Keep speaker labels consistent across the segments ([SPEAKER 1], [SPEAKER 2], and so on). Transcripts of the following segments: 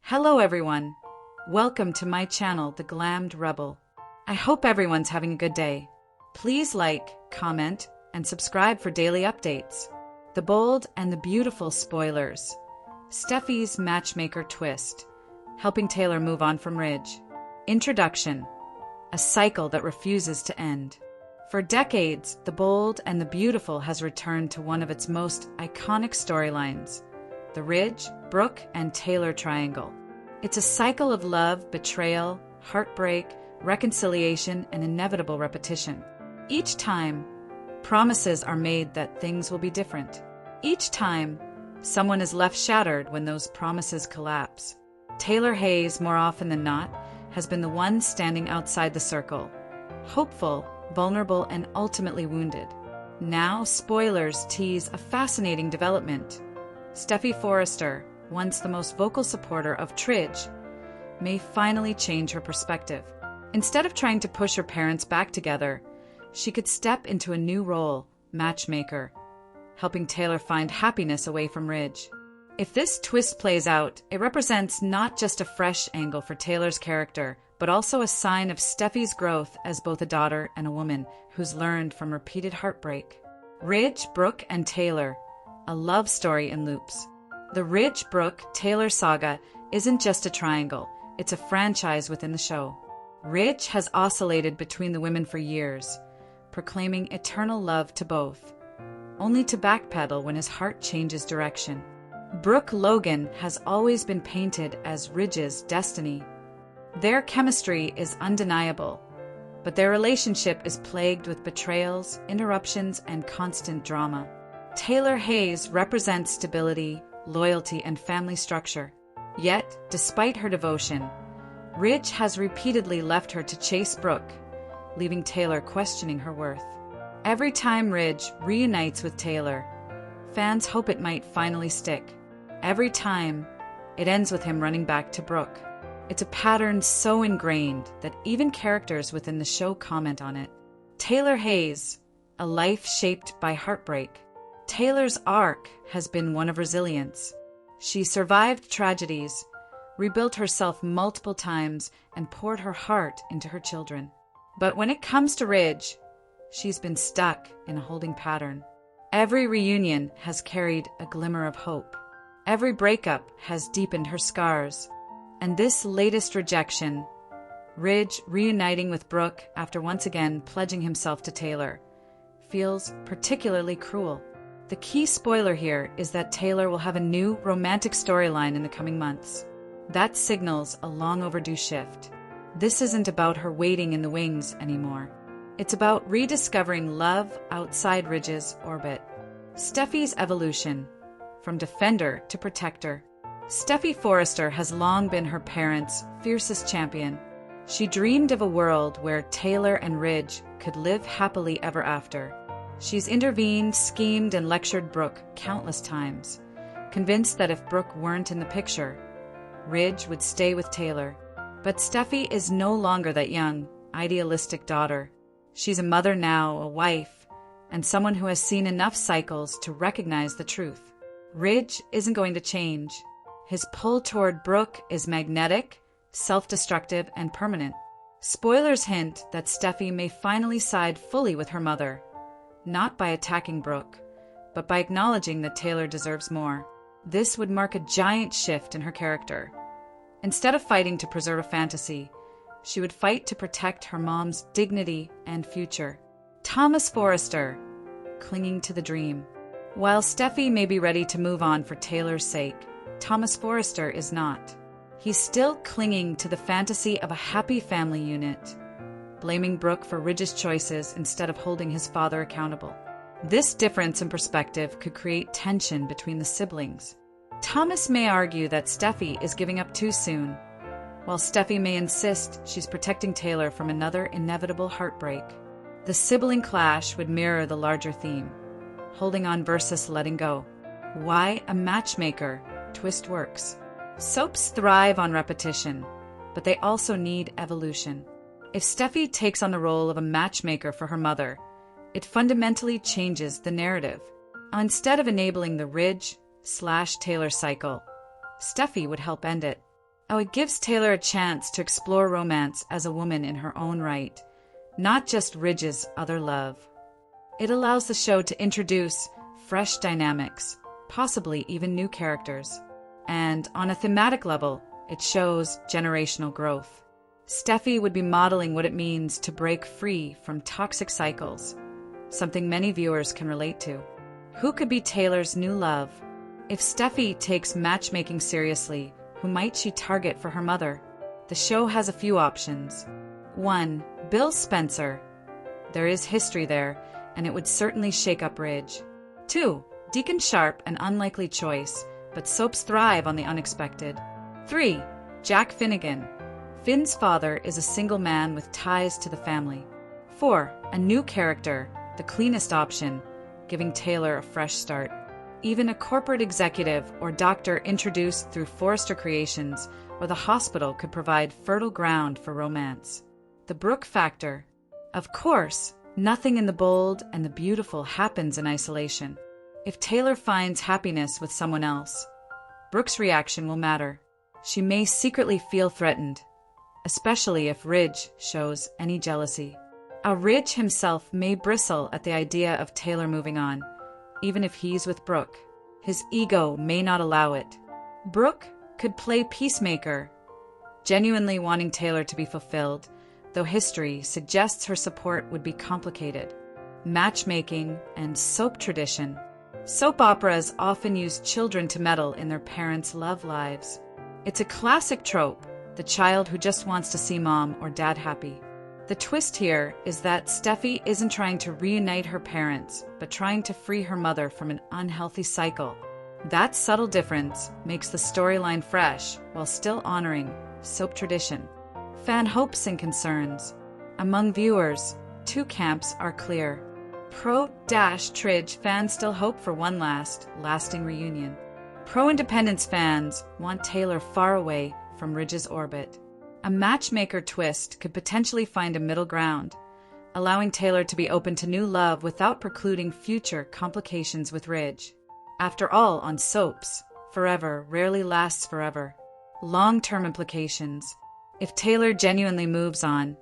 [SPEAKER 1] Hello everyone. Welcome to my channel, The Glammed Rebel. I hope everyone's having a good day. Please like, comment, and subscribe for daily updates. The bold and the beautiful spoilers. Steffy's Matchmaker twist, helping Taylor move on from Ridge. Introduction. A cycle that refuses to end. For decades, the bold and the beautiful has returned to one of its most iconic storylines, the Ridge, Brooke, and Taylor triangle. It's a cycle of love, betrayal, heartbreak, reconciliation, and inevitable repetition. Each time, promises are made that things will be different. Each time, someone is left shattered when those promises collapse. Taylor Hayes, more often than not, has been the one standing outside the circle, hopeful, vulnerable, and ultimately wounded. Now, spoilers tease a fascinating development. Steffy Forrester, once the most vocal supporter of Tridge, may finally change her perspective. Instead of trying to push her parents back together, she could step into a new role, Matchmaker, helping Taylor find happiness away from Ridge. If this twist plays out, it represents not just a fresh angle for Taylor's character, but also a sign of Steffy's growth as both a daughter and a woman who's learned from repeated heartbreak. Ridge, Brooke, and Taylor, a love story in loops. The Ridge, Brooke, Taylor saga isn't just a triangle, it's a franchise within the show. Ridge has oscillated between the women for years, proclaiming eternal love to both, only to backpedal when his heart changes direction. Brooke Logan has always been painted as Ridge's destiny. Their chemistry is undeniable, but their relationship is plagued with betrayals, interruptions, and constant drama. Taylor Hayes represents stability, loyalty, and family structure. Yet, despite her devotion, Ridge has repeatedly left her to chase Brooke, leaving Taylor questioning her worth. Every time Ridge reunites with Taylor, fans hope it might finally stick. Every time, it ends with him running back to Brooke. It's a pattern so ingrained that even characters within the show comment on it. Taylor Hayes, a life shaped by heartbreak. Taylor's arc has been one of resilience. She survived tragedies, rebuilt herself multiple times, and poured her heart into her children. But when it comes to Ridge, she's been stuck in a holding pattern. Every reunion has carried a glimmer of hope. Every breakup has deepened her scars. And this latest rejection, Ridge reuniting with Brooke after once again pledging himself to Taylor, feels particularly cruel. The key spoiler here is that Taylor will have a new romantic storyline in the coming months. That signals a long overdue shift. This isn't about her waiting in the wings anymore. It's about rediscovering love outside Ridge's orbit. Steffy's evolution, from defender to protector. Steffy Forrester has long been her parents' fiercest champion. She dreamed of a world where Taylor and Ridge could live happily ever after. She's intervened, schemed, and lectured Brooke countless times, convinced that if Brooke weren't in the picture, Ridge would stay with Taylor. But Steffy is no longer that young, idealistic daughter. She's a mother now, a wife, and someone who has seen enough cycles to recognize the truth. Ridge isn't going to change. His pull toward Brooke is magnetic, self-destructive, and permanent. Spoilers hint that Steffy may finally side fully with her mother, not by attacking Brooke, but by acknowledging that Taylor deserves more. This would mark a giant shift in her character. Instead of fighting to preserve a fantasy, she would fight to protect her mom's dignity and future. Thomas Forrester, clinging to the dream. While Steffy may be ready to move on for Taylor's sake, Thomas Forrester is not. He's still clinging to the fantasy of a happy family unit, blaming Brooke for Ridge's choices instead of holding his father accountable. This difference in perspective could create tension between the siblings. Thomas may argue that Steffy is giving up too soon, while Steffy may insist she's protecting Taylor from another inevitable heartbreak. The sibling clash would mirror the larger theme, holding on versus letting go. Why a matchmaker twist works. Soaps thrive on repetition, but they also need evolution. If Steffy takes on the role of a matchmaker for her mother, it fundamentally changes the narrative. Instead of enabling the Ridge/Taylor cycle, Steffy would help end it. Oh, it gives Taylor a chance to explore romance as a woman in her own right, not just Ridge's other love. It allows the show to introduce fresh dynamics, possibly even new characters. And on a thematic level, it shows generational growth. Steffy would be modeling what it means to break free from toxic cycles, something many viewers can relate to. Who could be Taylor's new love? If Steffy takes matchmaking seriously, who might she target for her mother? The show has a few options. 1. Bill Spencer. There is history there, and it would certainly shake up Ridge. 2. Deacon Sharp, an unlikely choice, but soaps thrive on the unexpected. 3. Jack Finnegan. Finn's father is a single man with ties to the family. 4. A new character, the cleanest option, giving Taylor a fresh start. Even a corporate executive or doctor introduced through Forrester Creations or the hospital could provide fertile ground for romance. The Brooke factor. Of course, nothing in the bold and the beautiful happens in isolation. If Taylor finds happiness with someone else, Brooke's reaction will matter. She may secretly feel threatened, especially if Ridge shows any jealousy. Ridge himself may bristle at the idea of Taylor moving on, even if he's with Brooke. His ego may not allow it. Brooke could play peacemaker, genuinely wanting Taylor to be fulfilled, though history suggests her support would be complicated. Matchmaking and soap tradition. Soap operas often use children to meddle in their parents' love lives. It's a classic trope, the child who just wants to see mom or dad happy. The twist here is that Steffy isn't trying to reunite her parents, but trying to free her mother from an unhealthy cycle. That subtle difference makes the storyline fresh while still honoring soap tradition. Fan hopes and concerns. Among viewers, two camps are clear. Pro-Tridge fans still hope for one lasting reunion. Pro-independence fans want Taylor far away from Ridge's orbit. A matchmaker twist could potentially find a middle ground, allowing Taylor to be open to new love without precluding future complications with Ridge. After all, on soaps, forever rarely lasts forever. Long-term implications. If Taylor genuinely moves on,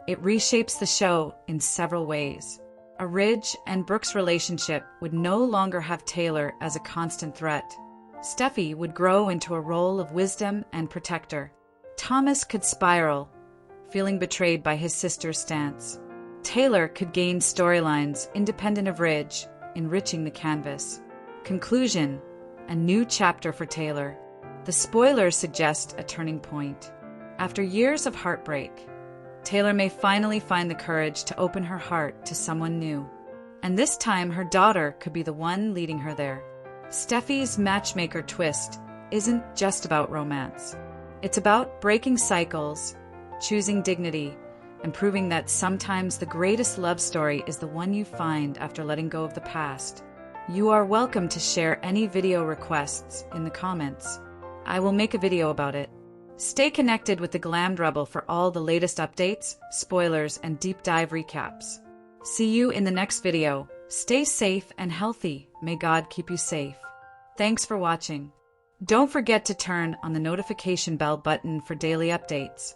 [SPEAKER 1] it reshapes the show in several ways. A Ridge and Brooke's relationship would no longer have Taylor as a constant threat. Steffy would grow into a role of wisdom and protector. Thomas could spiral, feeling betrayed by his sister's stance. Taylor could gain storylines independent of Ridge, enriching the canvas. Conclusion: a new chapter for Taylor. The spoilers suggest a turning point. After years of heartbreak, Taylor may finally find the courage to open her heart to someone new. And this time her daughter could be the one leading her there. Steffy's matchmaker twist isn't just about romance. It's about breaking cycles, choosing dignity, and proving that sometimes the greatest love story is the one you find after letting go of the past. You are welcome to share any video requests in the comments. I will make a video about it. Stay connected with the Glammed Rebel for all the latest updates, spoilers, and deep dive recaps. See you in the next video. Stay safe and healthy. May God keep you safe. Thanks for watching. Don't forget to turn on the notification bell button for daily updates.